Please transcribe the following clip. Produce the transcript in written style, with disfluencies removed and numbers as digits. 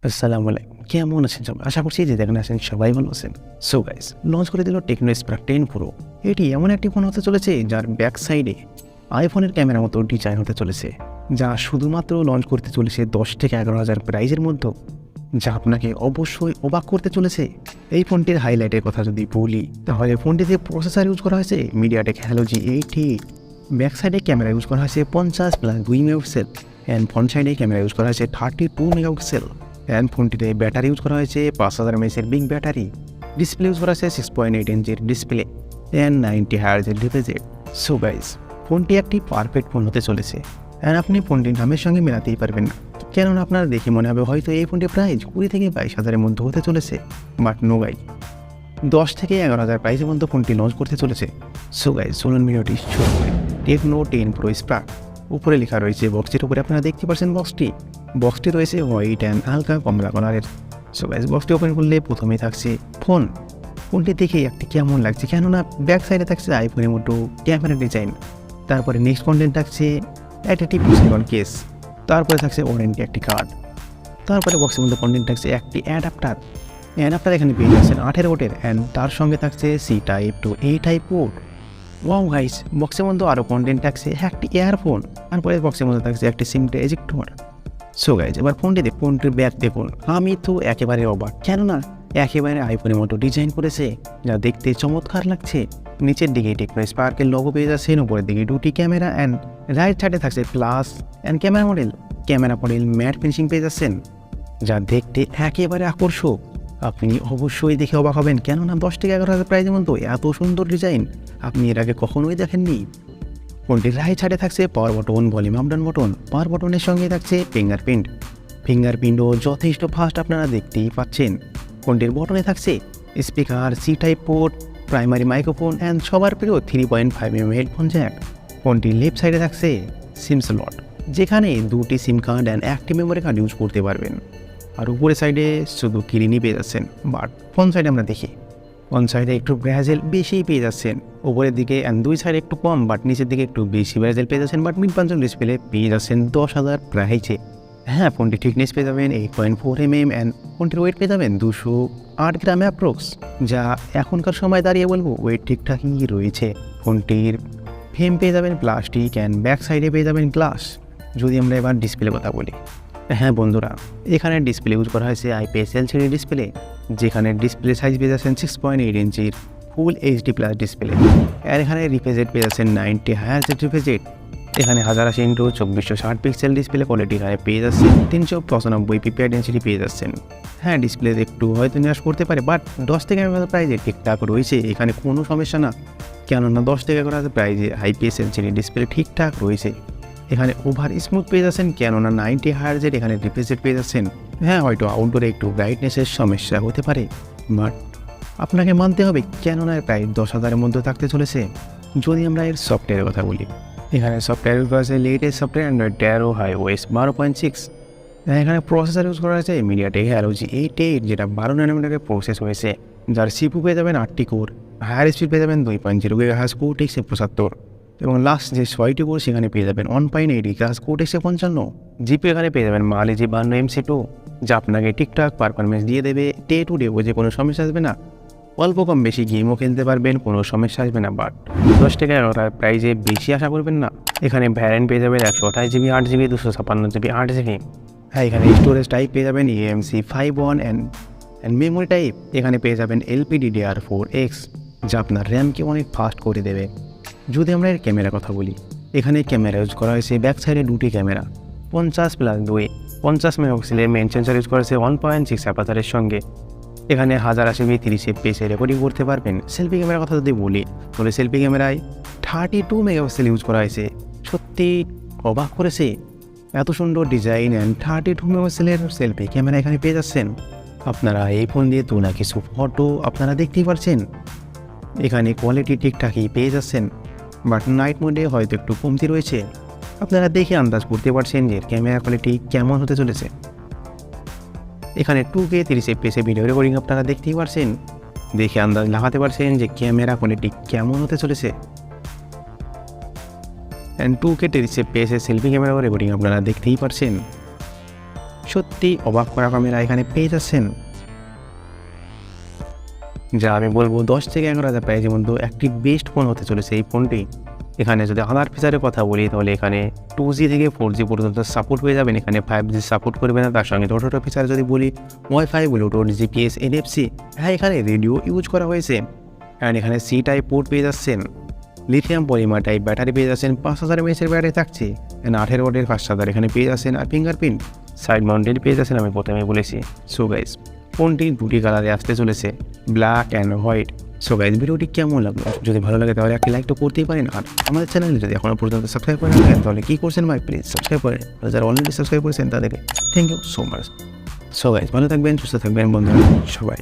আসসালামু আলাইকুম, কেমন আছেন সবাই? আশা করছি যে যেখানে আছেন সবাই ভালো আছেন। সো গাইস, লঞ্চ করে দিল টেকনো স্পার্ক 10 প্রো। এটি এমন একটি ফোন হতে চলেছে যার ব্যাক সাইডে আইফোনের ক্যামেরার মতো ডিজাইন হতে চলেছে, যা শুধুমাত্র লঞ্চ করতে চলেছে 10 থেকে 11,000 প্রাইজের মধ্যে, যা আপনাকে অবশ্যই অবাক করতে চলেছে। এই ফোনটির হাইলাইটের কথা যদি বলি, তাহলে ফোনটিতে প্রসেসর ইউজ করা হয়েছে মিডিয়াটেক Helio G88। ব্যাক সাইডে ক্যামেরা ইউজ করা হয়েছে 50+2 মেগাপিক্সেল অ্যান্ড ফ্রন্ট সাইডে ক্যামেরা ইউজ করা হয়েছে 32 মেগাপিক্সেল অ্যান্ড ফোনটিতে ব্যাটারি ইউজ করা হয়েছে 5000 mAh big battery. Display use করা হয়েছে 6.8 ইঞ্চের display and 90 Hz refresh rate. So guys, ফোনটি একটি পারফেক্ট ফোন হতে চলেছে অ্যান্ড আপনি ফোনটির দামের সঙ্গে মেলাতেই পারবেন না, কেননা আপনারা দেখে মনে হবে হয়তো এই ফোনটির প্রাইস 20 থেকে 22,000-এর মধ্যে হতে চলেছে। বাট নো গাইস, 10 থেকে 11,000 প্রাইসের মধ্যে ফোনটি লঞ্চ করতে চলেছে। সো গাইস, চলুন ভিডিওটি শুরু করি। টেকনো 10 প্রো স্পার্ক উপরে লেখা রয়েছে, বক্সটির উপরে আপনারা দেখতে পাচ্ছেন বক্সটি রয়েছে হোয়াইট অ্যান্ড হালকা কমলা কালারের। সো গাইস, বক্সটি ওপেন করলে প্রথমেই থাকছে ফোনটি দেখে একটি কেমন লাগছে, কেননা ব্যাক সাইডে থাকছে আইফোনের মতো ক্যামেরা ডিজাইন। তারপরে নেক্সট কন্টেন্ট থাকছে একটা টিপ কেস, তারপরে থাকছে ওয়ারেন্টি একটি কার্ড। তারপরে বক্সের মধ্যে কন্টেন্ট থাকছে একটি অ্যাডাপ্টার এখানে পেয়ে যাচ্ছেন 18 ওয়াটের অ্যান্ড তার সঙ্গে থাকছে সি টাইপ টু এ টাইপ পোর্ট। ওয়াও গাইস, বক্সের মধ্যে আরও কন্টেন্ট থাকছে একটি ইয়ারফোন। তারপরে বক্সের মধ্যে থাকছে একটি সিমটা এজেক্টর। সো গাইস, এবার ফোনটির ব্যাক দেখুন। আমি তো একেবারে অবাক, কেননা একেবারে আইফোনের মতো ডিজাইন করেছে, যা দেখতে চমৎকার লাগছে। নিচের দিকে টেকনো স্পার্কের লোগো পেয়ে যাচ্ছেন, উপরের দিকে দুটি ক্যামেরা অ্যান্ড রাইট সাইডে থাকছে plus and camera model mat finishing পেয়ে যাচ্ছেন, যা দেখতে একেবারে আকর্ষক। আপনি অবশ্যই দেখে অবাক হবেন, কেননা 10 থেকে 11,000 প্রাইজের মতো এত সুন্দর ডিজাইন আপনি এর আগে কখনোই দেখেননি। ফোনটির রাইট সাইডে থাকছে power button, volume up down button. Power বাটনের সঙ্গে থাকছে ফিঙ্গারপ্রিন্টও যথেষ্ট ফাস্ট আপনারা দেখতেই পাচ্ছেন। ফোনটির বটনে থাকছে speaker, C type port, primary microphone and সবার প্রিয় 3.5mm হেডফোন জ্যাক। ফোনটির লেফট সাইডে থাকছে সিম স্লট, যেখানে দুটি সিম কার্ড অ্যান্ড একটি মেমোরি কার্ড ইউজ করতে পারবেন। আর উপরের সাইডে শুধু কিলিনি পেয়ে যাচ্ছেন। বাট ফ্রন্ট সাইডে আমরা দেখি, ফ্রন্ট সাইডে একটু ব্রাজেল বেশি পেয়ে যাচ্ছেন। উপরের দিকে অ্যান্ড দুই সাইডে একটু কম, বাট নিচের দিকে একটু বেশি ব্রাজেল পেয়ে যাচ্ছেন। বাট মিড পাঞ্চন ডিসপ্লে পেয়ে যাচ্ছেন 10,000 প্রাইজে। হ্যাঁ, ফোনটি থিকনেস পেয়ে যাবেন 8.4mm অ্যান্ড ফোনটির ওয়েট পেয়ে যাবেন 208 গ্রাম অ্যাপ্রক্স, যা এখনকার সময় দাঁড়িয়ে বলবো ওয়েট ঠিকঠাকই রয়েছে। ফোনটির ফ্রেম পেয়ে যাবেন প্লাস্টিক অ্যান্ড ব্যাক সাইডে পেয়ে যাবেন গ্লাস। যদি আমরা এবার ডিসপ্লে কথা বলি, হ্যাঁ বন্ধুরা, এখানে ডিসপ্লে ইউজ করা হয়েছে IPS LCD ডিসপ্লে, যেখানে ডিসপ্লে সাইজ পেয়ে যাচ্ছেন 6.8 ইঞ্চির ফুল HD প্লাস ডিসপ্লে। আর এখানে রিফ্রেশ রেট পেয়ে যাচ্ছেন 90 Hz রিফ্রেশ রেট। এখানে 1080x2460 পিক্সেল ডিসপ্লে কোয়ালিটি এখানে পেয়ে যাচ্ছেন। 395 PPI ডেন্সিটি পেয়ে যাচ্ছেন। হ্যাঁ, ডিসপ্লে একটু হয়তো নিরাশ করতে পারে, বাট 10 থেকে 11,000 প্রাইজে ঠিকঠাক রয়েছে, এখানে কোনো সমস্যা না, কেননা 10 থেকে 11,000 প্রাইজে IPS LCD ডিসপ্লে ঠিকঠাক রয়েছে। এখানে ওভার স্মুথ পেয়ে যাচ্ছেন, কেননা 90 Hz এখানে রিফ্রেশ রেট পেয়ে যাচ্ছেন। হ্যাঁ, হয়তো আউটডোরে একটু ব্রাইটনেসের সমস্যা হতে পারে, বাট আপনাকে মানতে হবে, কেননা প্রায় 10,000-এর মধ্যে থাকতে চলেছে। যদি আমরা এর সফটওয়্যারের কথা বলি, এখানে সফটওয়্যার ইউজ করা হয়েছে লেটেস্ট সফটওয়্যার অ্যান্ড্রয়েড 13 HiOS 12.6। এখানে প্রসেসর ইউজ করা হয়েছে মিডিয়াটেক Helio G88, যেটা 12 ন্যানোমিটারের প্রসেস হয়েছে, যার CPU পেয়ে যাবেন 8টি কোর, হায়ার স্পিড পেয়ে যাবেন 2.0 GHz Cortex A75, এবং লাস্ট যে 6টি কোর সেখানে পেয়ে যাবেন 1.8 GHz Cortex A55। জিপি এখানে পেয়ে যাবেন Mali G52 MC2, যা আপনাকে ঠিকঠাক পারফরমেন্স দিয়ে দেবে। ডে টু ডে যে কোনো সমস্যা আসবে না, অল্প কম বেশি গেমও খেলতে পারবেন, কোনো সমস্যা আসবে না। বাট 10 থেকে 11,000 প্রাইজে বেশি আশা করবেন না। এখানে ভ্যারিয়েন্ট পেয়ে যাবেন 128GB 8GB 256GB 8GB। হ্যাঁ, এখানে স্টোরেজ টাইপ পেয়ে যাবেন eMMC 5.1 অ্যান্ড মেমোরি টাইপ এখানে পেয়ে যাবেন LPDDR4X, যা আপনার র্যামকে অনেক ফাস্ট করে দেবে। যদি আমরা এর ক্যামেরার কথা বলি, এখানে ক্যামেরা ইউজ করা হয়েছে ব্যাক সাইডে দুটি ক্যামেরা, 50+2 মেগাপিক্সেলের মেইন সেন্সর ইউজ করা হয়েছে 1.6 অ্যাপারচারের সঙ্গে। এখানে 1080p 30 fps রেকর্ডিং করতে পারবেন। সেলফি ক্যামেরার কথা যদি বলি, তাহলে সেলফি ক্যামেরায় 32 মেগাপিক্সেল ইউজ করা হয়েছে। সত্যি অবাক করেছে, এত সুন্দর ডিজাইন অ্যান্ড 32 মেগাপিক্সেলের সেলফি ক্যামেরা এখানে পেয়ে যাচ্ছেন। আপনারা এই ফোন দিয়ে তোলা কিছু ফটো আপনারা দেখতেই পারছেন। এখানে কোয়ালিটি ঠিকঠাকই পেয়ে যাচ্ছেন, বাট নাইট মোডে হয়তো একটু কমতি রয়েছে। আপনারা দেখে আন্দাজ করতে পারছেন যে ক্যামেরা কোয়ালিটি কেমন হতে চলেছে। এখানে 2K 30 fps ভিডিও রেকর্ডিং আপনারা দেখতেই পারছেন, দেখে আন্দাজ লাগাতে পারছেন যে ক্যামেরা কোয়ালিটি কেমন হতে চলেছে। And 2K 30 fps selfie camera recording আপনারা দেখতেই পারছেন। সত্যি অবাক করা ক্যামেরা এখানে পেয়ে যাচ্ছেন, যা আমি বলবো 10 থেকে 11,000 প্রাইজের মধ্যে একটি বেস্ট ফোন হতে চলেছে এই ফোনটি। এখানে যদি আদার ফিচারের কথা বলি তাহলে এখানে 2G থেকে 4G পর্যন্ত সাপোর্ট হয়ে যাবেন, এখানে 5G সাপোর্ট করবে না। তার সঙ্গে ছোটো ফিচার যদি বলি ওয়াইফাই, ব্লুটুথ, জিপিএস, NFC, হ্যাঁ এখানে রেডিও ইউজ করা হয়েছে। অ্যান্ড এখানে সি টাইপ পোর্ট পেয়ে যাচ্ছেন, লিথিয়াম পলিমার টাইপ ব্যাটারি পেয়ে যাচ্ছেন, 5000 mAh ব্যাটারি থাকছে, অ্যান্ড 18 ওয়াটের ফাস্ট চার্জার এখানে পেয়ে যাচ্ছেন, আর ফিঙ্গারপ্রিন্ট সাইড মাউন্টেড পেয়ে যাচ্ছেন, আমি প্রথমে বলেছি। সো গাইস ফোনটি দুটি কালারে আসতে চলেছে, black and white. So guys ভিডিওটি কেমন লাগলো? যদি ভালো লাগে তাহলে একটি লাইক তো করতেই পারেন, আর আমাদের চ্যানেলে যদি এখনও পর্যন্ত সাবস্ক্রাইব করে রাখেন তাহলে কী করছেন ভাই, প্লিজ সাবস্ক্রাইব করেন। আর যারা অলরেডি সাবস্ক্রাইব করেছেন তাদেরকে thank you so much. So guys ভালো থাকবেন, সুস্থ থাকবেন বন্ধুরা সবাই।